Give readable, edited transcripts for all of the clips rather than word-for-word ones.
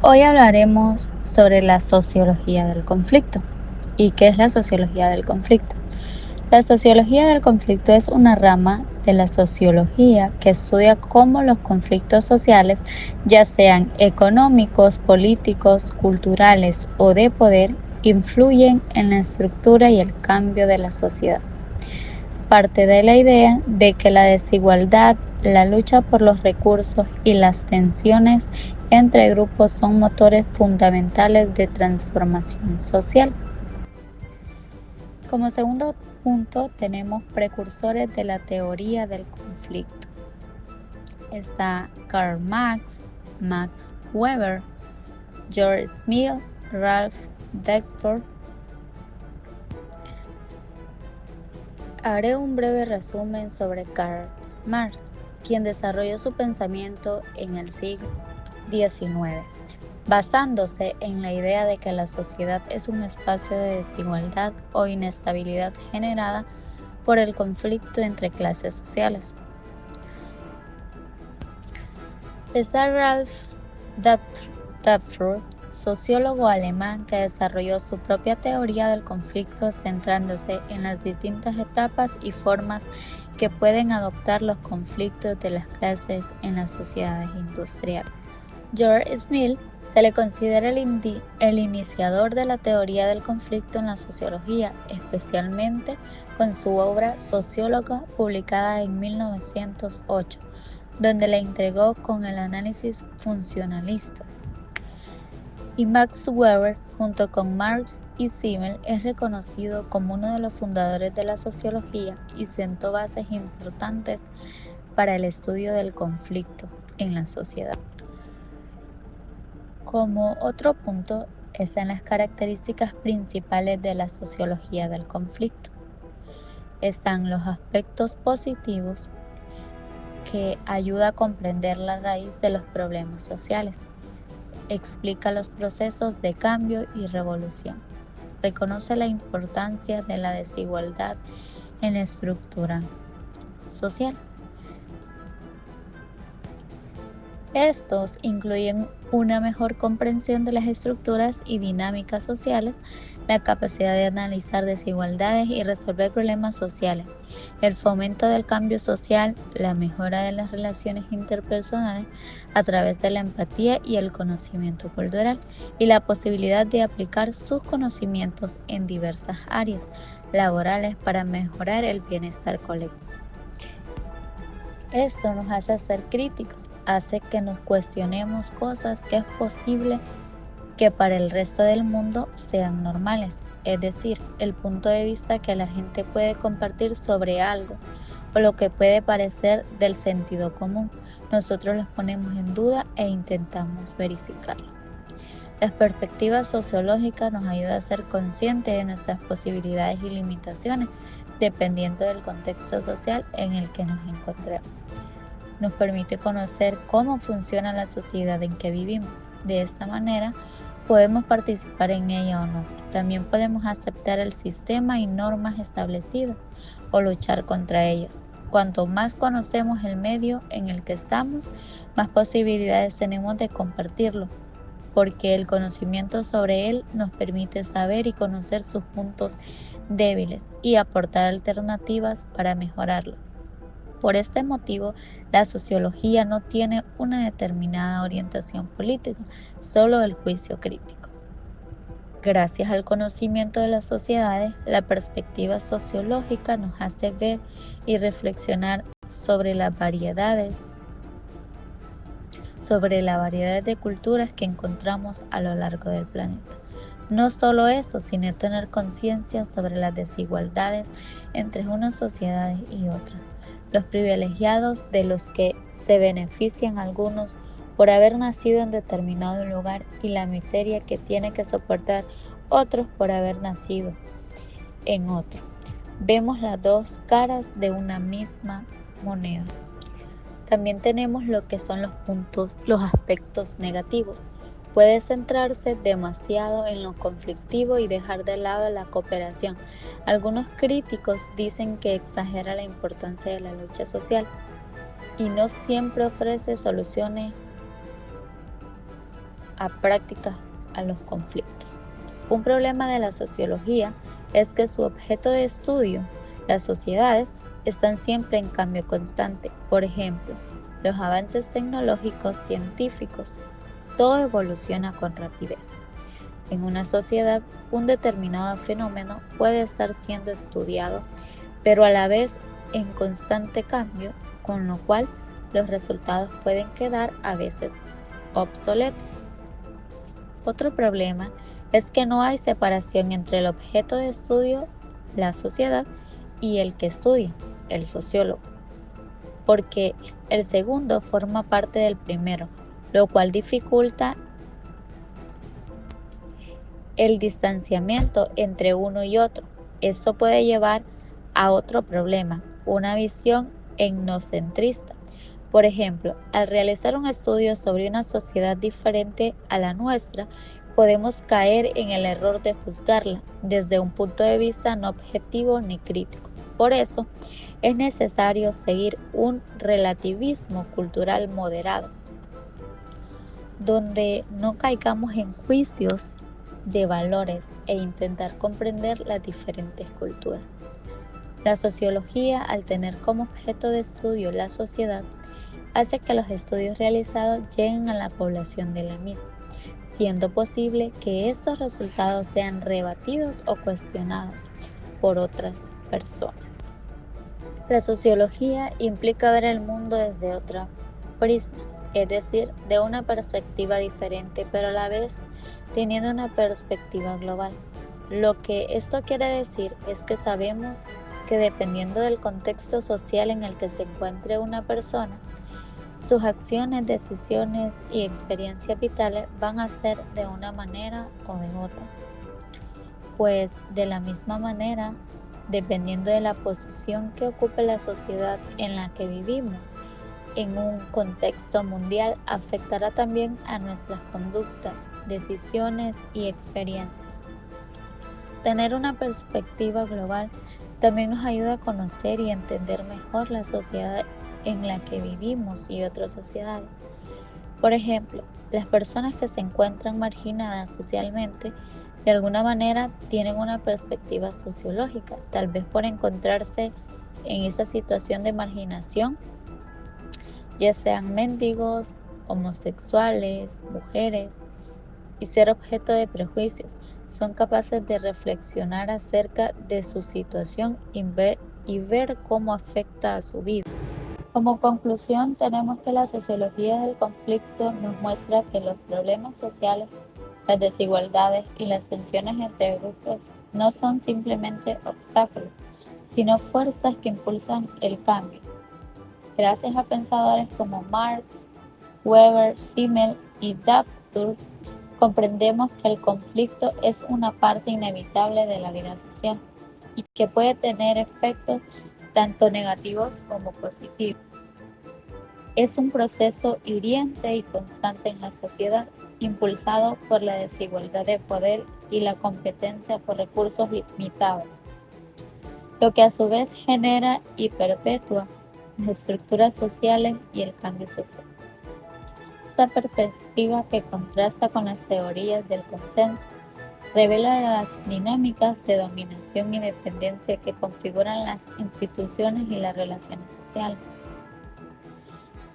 Hoy hablaremos sobre la sociología del conflicto. ¿Y qué es la sociología del conflicto? La sociología del conflicto es una rama de la sociología que estudia cómo los conflictos sociales, ya sean económicos, políticos, culturales o de poder, influyen en la estructura y el cambio de la sociedad. Parte de la idea de que la desigualdad, la lucha por los recursos y las tensiones entre grupos son motores fundamentales de transformación social. Como segundo punto tenemos precursores de la teoría del conflicto. Está Karl Marx, Max Weber, George Smith, Ralph Bedford. Haré un breve resumen sobre Karl Marx, quien desarrolló su pensamiento en el siglo XIX, basándose en la idea de que la sociedad es un espacio de desigualdad o inestabilidad generada por el conflicto entre clases sociales. Está Ralph Bedford, sociólogo alemán que desarrolló su propia teoría del conflicto centrándose en las distintas etapas y formas que pueden adoptar los conflictos de las clases en las sociedades industriales. George Smith se le considera el iniciador de la teoría del conflicto en la sociología, especialmente con su obra Socióloga, publicada en 1908, donde la integró con el análisis funcionalistas. Y Max Weber, junto con Marx y Simmel, es reconocido como uno de los fundadores de la sociología y sentó bases importantes para el estudio del conflicto en la sociedad. Como otro punto están las características principales de la sociología del conflicto. Están los aspectos positivos, que ayuda a comprender la raíz de los problemas sociales. Explica los procesos de cambio y revolución. Reconoce la importancia de la desigualdad en la estructura social. Estos incluyen una mejor comprensión de las estructuras y dinámicas sociales, la capacidad de analizar desigualdades y resolver problemas sociales, el fomento del cambio social, la mejora de las relaciones interpersonales a través de la empatía y el conocimiento cultural, y la posibilidad de aplicar sus conocimientos en diversas áreas laborales para mejorar el bienestar colectivo. Esto nos hace ser críticos, hace que nos cuestionemos cosas que es posible que para el resto del mundo sean normales, es decir, el punto de vista que la gente puede compartir sobre algo o lo que puede parecer del sentido común. Nosotros los ponemos en duda e intentamos verificarlo. La perspectiva sociológica nos ayuda a ser conscientes de nuestras posibilidades y limitaciones dependiendo del contexto social en el que nos encontremos. Nos permite conocer cómo funciona la sociedad en que vivimos. De esta manera, podemos participar en ella o no. También podemos aceptar el sistema y normas establecidas o luchar contra ellas. Cuanto más conocemos el medio en el que estamos, más posibilidades tenemos de compartirlo, porque el conocimiento sobre él nos permite saber y conocer sus puntos débiles y aportar alternativas para mejorarlo. Por este motivo, la sociología no tiene una determinada orientación política, solo el juicio crítico. Gracias al conocimiento de las sociedades, la perspectiva sociológica nos hace ver y reflexionar sobre la variedad de culturas que encontramos a lo largo del planeta. No solo eso, sino tener conciencia sobre las desigualdades entre unas sociedades y otras. Los privilegiados de los que se benefician algunos por haber nacido en determinado lugar y la miseria que tiene que soportar otros por haber nacido en otro. Vemos las dos caras de una misma moneda. También tenemos lo que son los aspectos negativos. Puede centrarse demasiado en lo conflictivo y dejar de lado la cooperación. Algunos críticos dicen que exagera la importancia de la lucha social y no siempre ofrece soluciones a prácticas a los conflictos. Un problema de la sociología es que su objeto de estudio, las sociedades, están siempre en cambio constante. Por ejemplo, los avances tecnológicos, científicos, todo evoluciona con rapidez. En una sociedad, un determinado fenómeno puede estar siendo estudiado, pero a la vez en constante cambio, con lo cual los resultados pueden quedar a veces obsoletos. Otro problema es que no hay separación entre el objeto de estudio, la sociedad, y el que estudia, el sociólogo, porque el segundo forma parte del primero, lo cual dificulta el distanciamiento entre uno y otro. Esto puede llevar a otro problema, una visión etnocentrista. Por ejemplo, al realizar un estudio sobre una sociedad diferente a la nuestra, podemos caer en el error de juzgarla desde un punto de vista no objetivo ni crítico. Por eso, es necesario seguir un relativismo cultural moderado, donde no caigamos en juicios de valores e intentar comprender las diferentes culturas. La sociología, al tener como objeto de estudio la sociedad, hace que los estudios realizados lleguen a la población de la misma, siendo posible que estos resultados sean rebatidos o cuestionados por otras personas. La sociología implica ver el mundo desde otro prisma, es decir, de una perspectiva diferente, pero a la vez teniendo una perspectiva global. Lo que esto quiere decir es que sabemos que dependiendo del contexto social en el que se encuentre una persona, sus acciones, decisiones y experiencias vitales van a ser de una manera o de otra. Pues de la misma manera, dependiendo de la posición que ocupe la sociedad en la que vivimos, en un contexto mundial, afectará también a nuestras conductas, decisiones y experiencias. Tener una perspectiva global también nos ayuda a conocer y entender mejor la sociedad en la que vivimos y otras sociedades. Por ejemplo, las personas que se encuentran marginadas socialmente de alguna manera tienen una perspectiva sociológica, tal vez por encontrarse en esa situación de marginación, ya sean mendigos, homosexuales, mujeres, y ser objeto de prejuicios. Son capaces de reflexionar acerca de su situación y ver cómo afecta a su vida. Como conclusión, tenemos que la sociología del conflicto nos muestra que los problemas sociales, las desigualdades y las tensiones entre grupos no son simplemente obstáculos, sino fuerzas que impulsan el cambio. Gracias a pensadores como Marx, Weber, Simmel y Dafür, comprendemos que el conflicto es una parte inevitable de la vida social y que puede tener efectos tanto negativos como positivos. Es un proceso hiriente y constante en la sociedad, impulsado por la desigualdad de poder y la competencia por recursos limitados, lo que a su vez genera y perpetúa las estructuras sociales y el cambio social. Esta perspectiva, que contrasta con las teorías del consenso, revela las dinámicas de dominación y dependencia que configuran las instituciones y las relaciones sociales.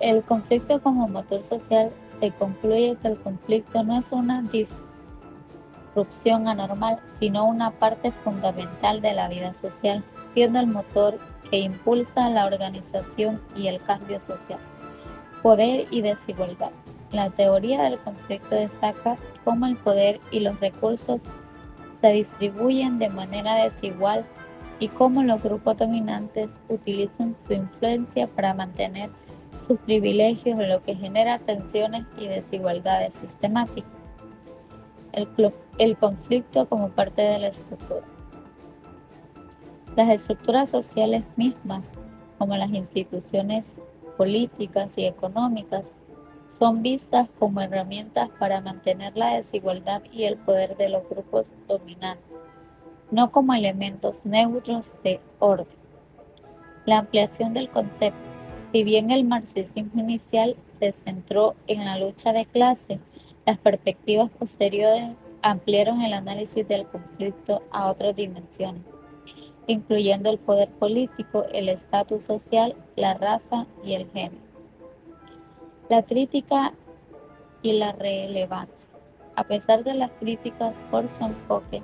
El conflicto como motor social se concluye que el conflicto no es una disrupción anormal, sino una parte fundamental de la vida social, siendo el motor que impulsa la organización y el cambio social. Poder y desigualdad. La teoría del conflicto destaca cómo el poder y los recursos se distribuyen de manera desigual y cómo los grupos dominantes utilizan su influencia para mantener sus privilegios, lo que genera tensiones y desigualdades sistemáticas. El conflicto como parte de la estructura. Las estructuras sociales mismas, como las instituciones políticas y económicas, son vistas como herramientas para mantener la desigualdad y el poder de los grupos dominantes, no como elementos neutros de orden. La ampliación del concepto. Si bien el marxismo inicial se centró en la lucha de clase, Las perspectivas posteriores ampliaron el análisis del conflicto a otras dimensiones, incluyendo el poder político, el estatus social, la raza y el género. La crítica y la relevancia. A pesar de las críticas por su enfoque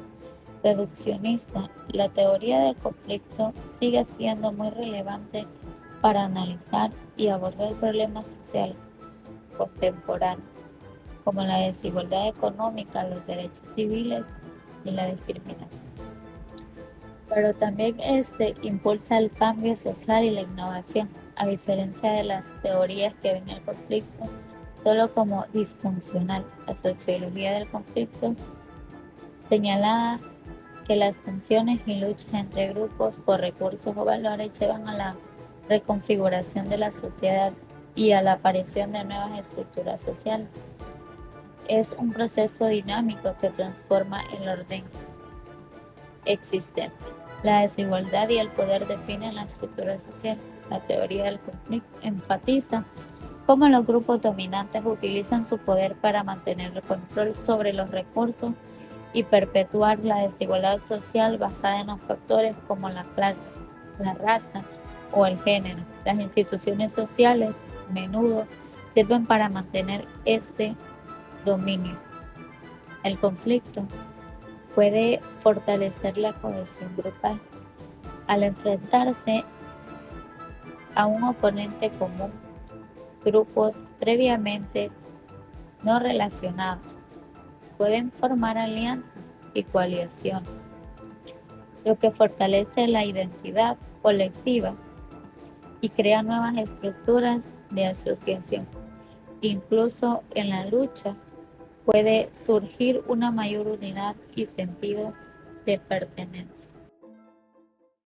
reduccionista, la teoría del conflicto sigue siendo muy relevante para analizar y abordar problemas sociales contemporáneos, como la desigualdad económica, los derechos civiles y la discriminación. Pero también impulsa el cambio social y la innovación, a diferencia de las teorías que ven el conflicto solo como disfuncional. La sociología del conflicto señala que las tensiones y luchas entre grupos por recursos o valores llevan a la reconfiguración de la sociedad y a la aparición de nuevas estructuras sociales. Es un proceso dinámico que transforma el orden existente. La desigualdad y el poder definen la estructura social. La teoría del conflicto enfatiza cómo los grupos dominantes utilizan su poder para mantener el control sobre los recursos y perpetuar la desigualdad social basada en los factores como la clase, la raza o el género. Las instituciones sociales a menudo sirven para mantener este dominio. El conflicto puede fortalecer la cohesión grupal al enfrentarse a un oponente común. Grupos previamente no relacionados pueden formar alianzas y coaliciones, lo que fortalece la identidad colectiva y crea nuevas estructuras de asociación. Incluso en la lucha puede surgir una mayor unidad y sentido de pertenencia.